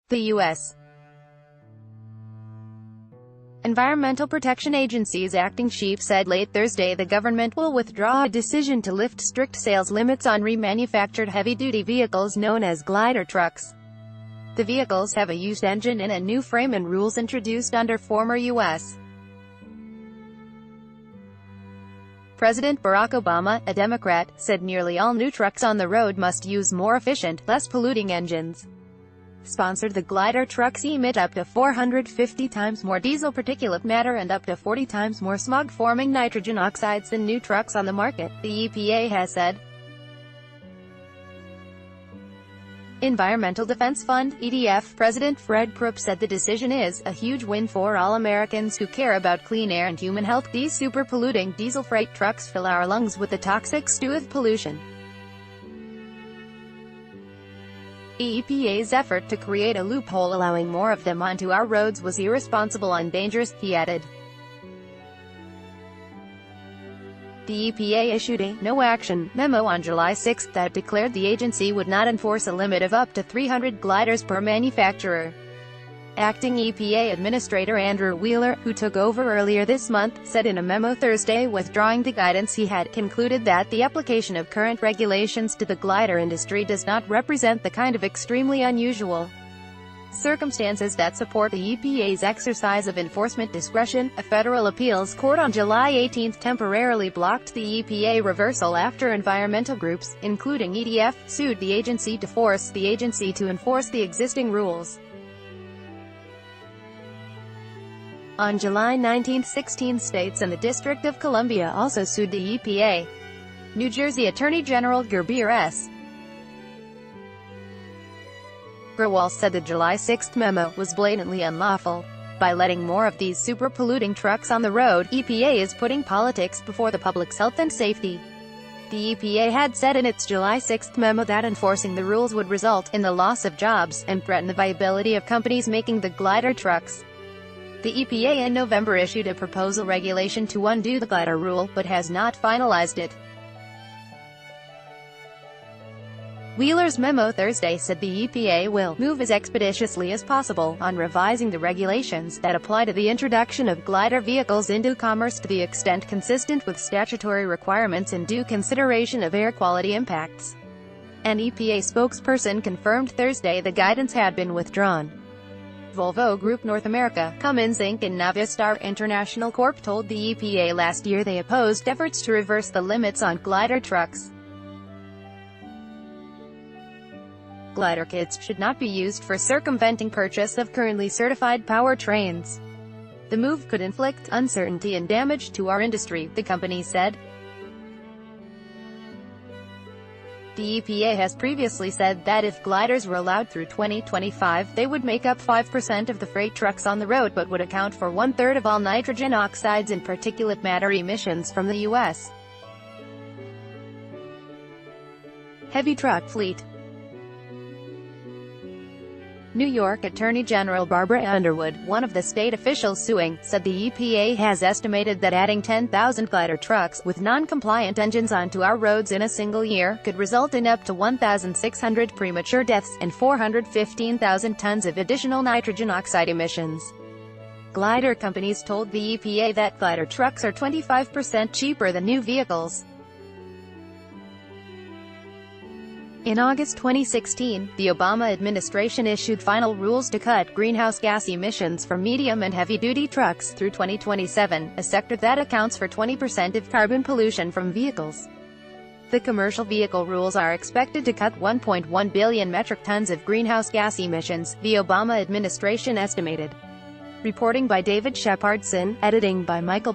The U.S. Environmental Protection Agency's acting chief said late Thursday the government will withdraw a decision to lift strict sales limits on remanufactured heavy-duty vehicles known as glider trucks. The vehicles have a used engine and a new frame and rules introduced under former U.S. President Barack Obama, a Democrat, said nearly all new trucks on the road must use more efficient, less polluting engines. Sponsored the glider trucks emit up to 450 times more diesel particulate matter and up to 40 times more smog-forming nitrogen oxides than new trucks on the market, the EPA has said. Environmental Defense Fund, EDF, President Fred Krupp said the decision is a huge win for all Americans who care about clean air and human health. These super-polluting diesel freight trucks fill our lungs with the toxic stew of pollution. EPA's effort to create a loophole allowing more of them onto our roads was irresponsible and dangerous, he added. The EPA issued a no-action memo on July 6 that declared the agency would not enforce a limit of up to 300 gliders per manufacturer. Acting EPA Administrator Andrew Wheeler, who took over earlier this month, said in a memo Thursday withdrawing the guidance he had concluded that the application of current regulations to the glider industry does not represent the kind of extremely unusual circumstances that support the EPA's exercise of enforcement discretion. A federal appeals court on July 18 temporarily blocked the EPA reversal after environmental groups, including EDF, sued the agency to force the agency to enforce the existing rules. On July 19, 16 states and the District of Columbia also sued the EPA. New Jersey Attorney General Gerbir S. Grewal said the July 6 memo was blatantly unlawful. By letting more of these super-polluting trucks on the road, EPA is putting politics before the public's health and safety. The EPA had said in its July 6 memo that enforcing the rules would result in the loss of jobs and threaten the viability of companies making the glider trucks. The EPA in November issued a proposal regulation to undo the glider rule, but has not finalized it. Wheeler's memo Thursday said the EPA will move as expeditiously as possible on revising the regulations that apply to the introduction of glider vehicles into commerce to the extent consistent with statutory requirements and due consideration of air quality impacts. An EPA spokesperson confirmed Thursday the guidance had been withdrawn. Volvo Group North America, Cummins Inc. and Navistar International Corp. told the EPA last year they opposed efforts to reverse the limits on glider trucks. Glider kits should not be used for circumventing purchase of currently certified powertrains. The move could inflict uncertainty and damage to our industry, the company said. The EPA has previously said that if gliders were allowed through 2025, they would make up 5% of the freight trucks on the road but would account for one-third of all nitrogen oxides and particulate matter emissions from the U.S. heavy truck fleet. New York Attorney General Barbara Underwood, one of the state officials suing, said the EPA has estimated that adding 10,000 glider trucks with non-compliant engines onto our roads in a single year could result in up to 1,600 premature deaths and 415,000 tons of additional nitrogen oxide emissions. Glider companies told the EPA that glider trucks are 25% cheaper than new vehicles. In August 2016, the Obama administration issued final rules to cut greenhouse gas emissions from medium and heavy-duty trucks through 2027, a sector that accounts for 20% of carbon pollution from vehicles. The commercial vehicle rules are expected to cut 1.1 billion metric tons of greenhouse gas emissions, the Obama administration estimated. Reporting by David Shepardson, editing by Michael